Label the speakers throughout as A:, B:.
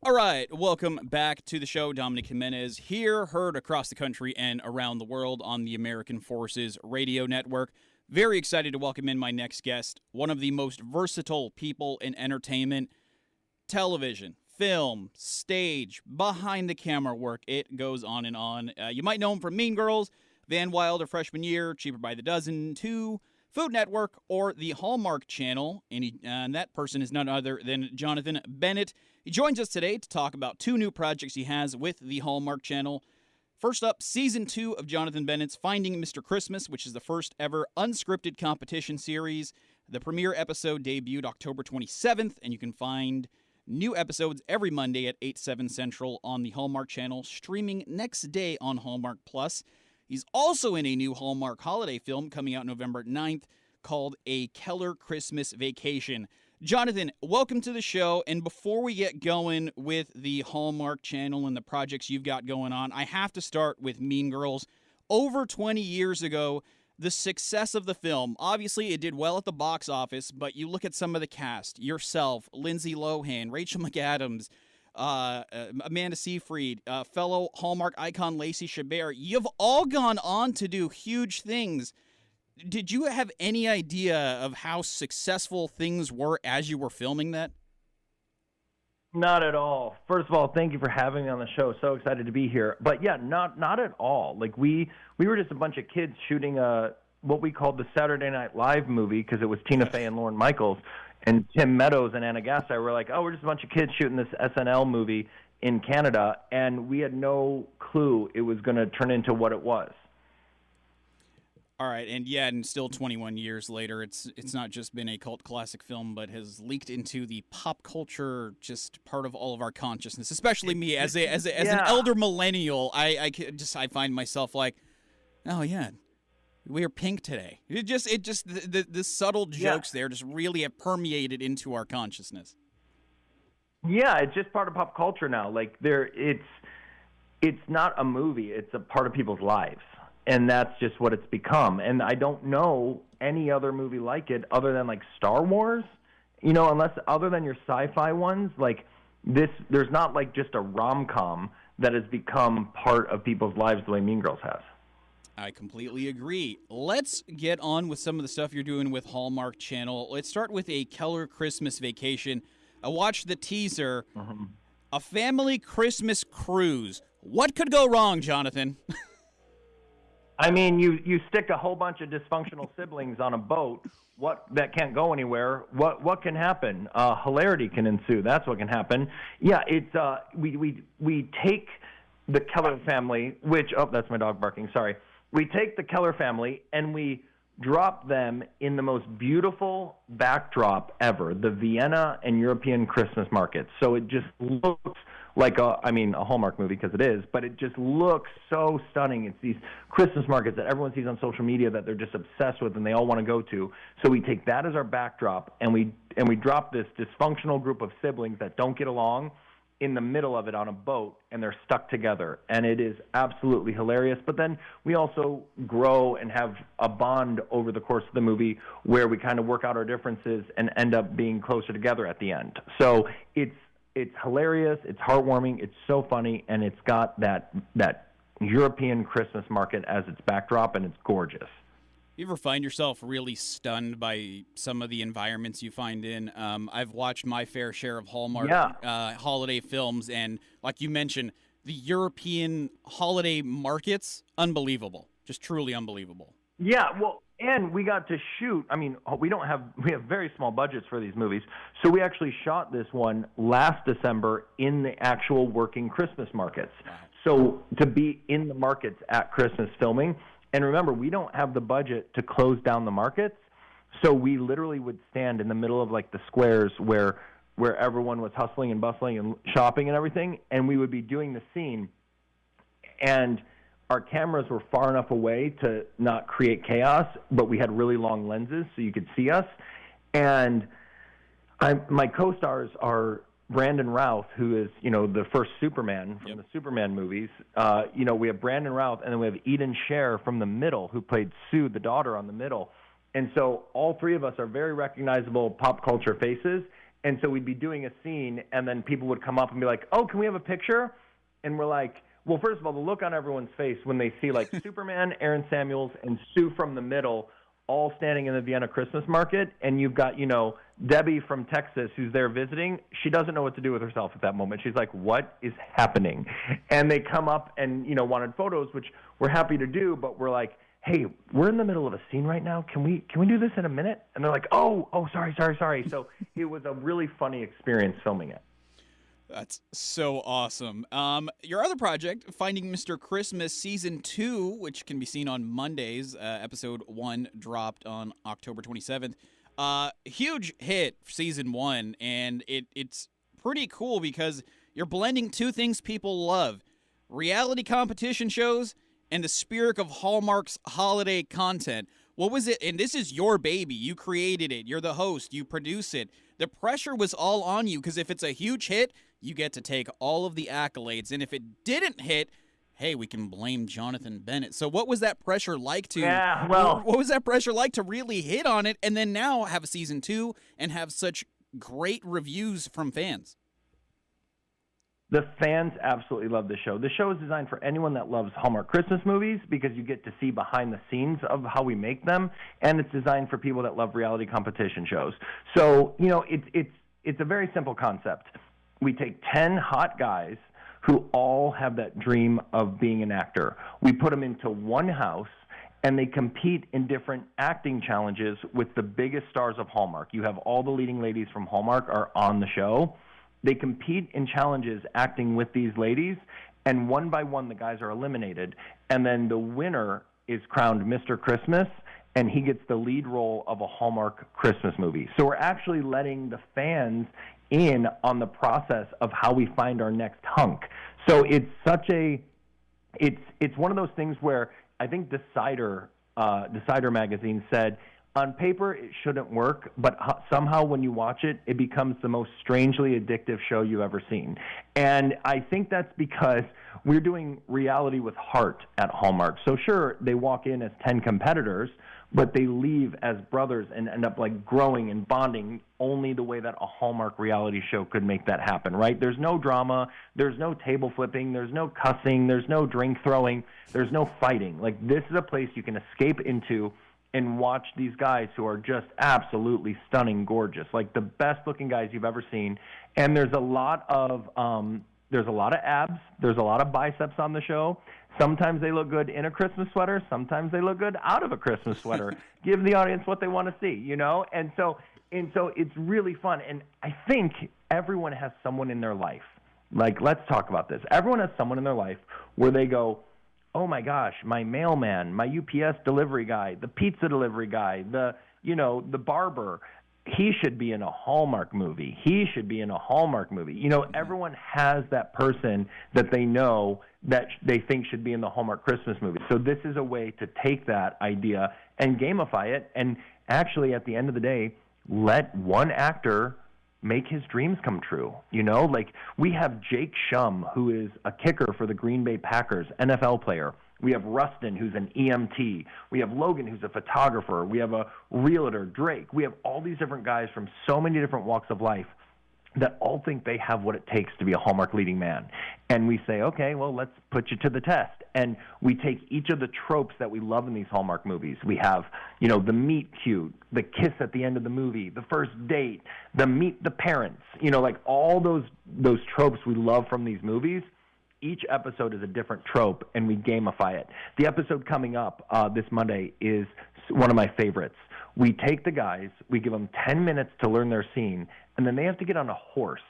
A: All right, welcome back to the show. Dominic Jimenez here, heard across the country and around the world on the American Forces Radio Network. Very excited to welcome in my next guest, one of the most versatile people in entertainment, television, film, stage, behind the camera work. It goes on and on. You might know him from Mean Girls, Van Wilder Freshman Year, Cheaper by the Dozen, 2, Food Network, or the Hallmark Channel, and that person is none other than Jonathan Bennett. He joins us today to talk about 2 new projects he has with the Hallmark Channel. First up, Season 2 of Jonathan Bennett's Finding Mr. Christmas, which is the first ever unscripted competition series. The premiere episode debuted October 27th, and you can find new episodes every Monday at 8, 7 Central on the Hallmark Channel, streaming next day on Hallmark Plus. He's also in a new Hallmark holiday film coming out November 9th called A Keller Christmas Vacation. Jonathan, welcome to the show. And before we get going with the Hallmark Channel and the projects you've got going on, I have to start with Mean Girls. Over 20 years ago, the success of the film, obviously it did well at the box office, but you look at some of the cast, yourself, Lindsay Lohan, Rachel McAdams, Amanda Seyfried, fellow Hallmark icon Lacey Chabert, you've all gone on to do huge things. Did you have any idea of how successful things were as you were filming that?
B: Not at all. First of all, thank you for having me on the show. So excited to be here. But yeah, not at all. Like we were just a bunch of kids shooting what we called the Saturday Night Live movie because it was Tina Fey and Lorne Michaels. And Tim Meadows and Anna Gasteyer were like, we're just a bunch of kids shooting this SNL movie in Canada. And we had no clue it was going to turn into what it was.
A: All right, and still 21 years later, it's not just been a cult classic film, but has leaked into the pop culture, just part of all of our consciousness. Especially me, as an elder millennial, I find myself like, oh yeah, we are pink today. The subtle jokes there just really have permeated into our consciousness.
B: Yeah, it's just part of pop culture now. Like it's not a movie; it's a part of people's lives. And that's just what it's become. And I don't know any other movie like it other than like Star Wars, unless other than your sci-fi ones, like this, there's not like just a rom-com that has become part of people's lives the way Mean Girls has.
A: I completely agree. Let's get on with some of the stuff you're doing with Hallmark Channel. Let's start with A Keller Christmas Vacation. I watched the teaser. Mm-hmm. A family Christmas cruise. What could go wrong, Jonathan?
B: I mean, you stick a whole bunch of dysfunctional siblings on a boat. That can't go anywhere. What can happen? Hilarity can ensue. That's what can happen. Yeah, it's we take the Keller family, that's my dog barking. Sorry. We take the Keller family and we drop them in the most beautiful backdrop ever, the Vienna and European Christmas markets. So it just looks like a Hallmark movie because it is, but it just looks so stunning. It's these Christmas markets that everyone sees on social media that they're just obsessed with and they all want to go to. So we take that as our backdrop and we drop this dysfunctional group of siblings that don't get along in the middle of it on a boat, and they're stuck together. And it is absolutely hilarious. But then we also grow and have a bond over the course of the movie where we kind of work out our differences and end up being closer together at the end. So it's hilarious, it's heartwarming, it's so funny, and it's got that European Christmas market as its backdrop, and it's gorgeous.
A: You ever find yourself really stunned by some of the environments you find in? I've watched my fair share of Hallmark holiday films, and like you mentioned, the European holiday markets, unbelievable, just truly unbelievable.
B: Yeah, well, and we got to shoot. I mean, we have very small budgets for these movies, so we actually shot this one last December in the actual working Christmas markets. Wow. So to be in the markets at Christmas filming, and remember, we don't have the budget to close down the markets, so we literally would stand in the middle of like the squares where everyone was hustling and bustling and shopping and everything, and we would be doing the scene, and our cameras were far enough away to not create chaos, but we had really long lenses so you could see us. And my co-stars are Brandon Routh, who is, the first Superman from the Superman movies. We have Brandon Routh, and then we have Eden Scher from The Middle, who played Sue, the daughter on The Middle. And so all three of us are very recognizable pop culture faces, And so we'd be doing a scene, and then people would come up and be like, oh, can we have a picture? And we're like, well, first of all, the look on everyone's face when they see like Superman, Aaron Samuels, and Sue from the middle all standing in the Vienna Christmas market, and you've got, Debbie from Texas who's there visiting. She doesn't know what to do with herself at that moment. She's like, what is happening? And they come up and, wanted photos, which we're happy to do, but we're like, hey, we're in the middle of a scene right now. Can we do this in a minute? And they're like, oh, sorry. So it was a really funny experience filming it.
A: That's so awesome. Your other project, Finding Mr. Christmas Season 2, which can be seen on Mondays, Episode 1 dropped on October 27th. Huge hit for Season 1, and it's pretty cool because you're blending two things people love, reality competition shows and the spirit of Hallmark's holiday content. What was it? And this is your baby. You created it. You're the host. You produce it. The pressure was all on you because if it's a huge hit, you get to take all of the accolades. And if it didn't hit, hey, we can blame Jonathan Bennett. So what was that pressure like to what was that pressure like to really hit on it and then now have a season 2 and have such great reviews from fans?
B: The fans absolutely love the show. The show is designed for anyone that loves Hallmark Christmas movies because you get to see behind the scenes of how we make them, and it's designed for people that love reality competition shows. So, it's a very simple concept. We take 10 hot guys who all have that dream of being an actor. We put them into one house, and they compete in different acting challenges with the biggest stars of Hallmark. You have all the leading ladies from Hallmark are on the show. They compete in challenges acting with these ladies, and one by one the guys are eliminated, and then the winner is crowned Mr. Christmas, and he gets the lead role of a Hallmark Christmas movie. So we're actually letting the fans in on the process of how we find our next hunk. So it's it's one of those things where I think Decider magazine said, on paper, it shouldn't work, but somehow when you watch it, it becomes the most strangely addictive show you've ever seen. And I think that's because we're doing reality with heart at Hallmark. So sure, they walk in as 10 competitors, but they leave as brothers and end up like growing and bonding only the way that a Hallmark reality show could make that happen, right? There's no drama, there's no table flipping, there's no cussing, there's no drink throwing, there's no fighting. Like, this is a place you can escape into and watch these guys who are just absolutely stunning, gorgeous, like the best-looking guys you've ever seen. And there's a lot of abs, there's a lot of biceps on the show. Sometimes they look good in a Christmas sweater, sometimes they look good out of a Christmas sweater. Give the audience what they want to see, And so it's really fun. And I think everyone has someone in their life. Like, let's talk about this. Everyone has someone in their life where they go, oh my gosh, my mailman, my UPS delivery guy, the pizza delivery guy, the barber, he should be in a Hallmark movie. He should be in a Hallmark movie. Everyone has that person that they know that they think should be in the Hallmark Christmas movie. So this is a way to take that idea and gamify it, and actually at the end of the day, let one actor make his dreams come true. Like, we have Jake Shum, who is a kicker for the Green Bay Packers, NFL player. We have Rustin, who's an EMT. We have Logan, who's a photographer. We have a realtor, Drake. We have all these different guys from so many different walks of life that all think they have what it takes to be a Hallmark leading man. And we say, okay, well, let's put you to the test. And we take each of the tropes that we love in these Hallmark movies. We have, the meet cute, the kiss at the end of the movie, the first date, the meet the parents, like all those tropes we love from these movies. Each episode is a different trope, and we gamify it. The episode coming up this Monday is one of my favorites. We take the guys, we give them 10 minutes to learn their scene, and then they have to get on a horse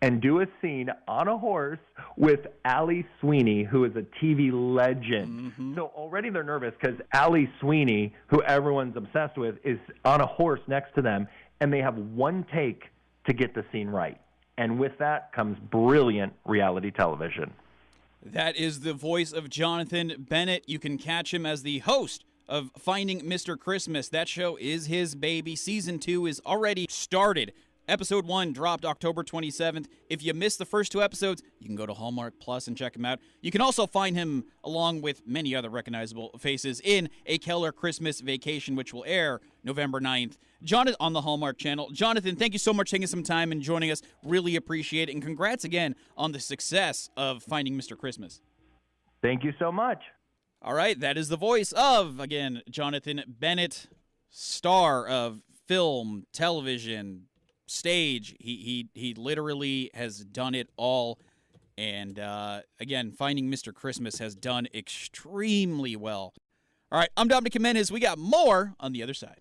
B: and do a scene on a horse with Allie Sweeney, who is a TV legend. Mm-hmm. So already they're nervous because Allie Sweeney, who everyone's obsessed with, is on a horse next to them, and they have one take to get the scene right. And with that comes brilliant reality television.
A: That is the voice of Jonathan Bennett. You can catch him as the host of Finding Mr. Christmas. That show is his baby. Season 2 is already started. Episode 1 dropped October 27th. If you missed the first 2 episodes, you can go to Hallmark Plus and check him out. You can also find him, along with many other recognizable faces, in A Keller Christmas Vacation, which will air November 9th. Jonathan on the Hallmark channel. Jonathan, thank you so much for taking some time and joining us. Really appreciate it. And congrats again on the success of Finding Mr. Christmas.
B: Thank you so much.
A: All right, that is the voice of, again, Jonathan Bennett, star of film, television, stage. He literally has done it all. And again, Finding Mr. Christmas has done extremely well. All right, I'm Dominic Jimenez. We got more on the other side.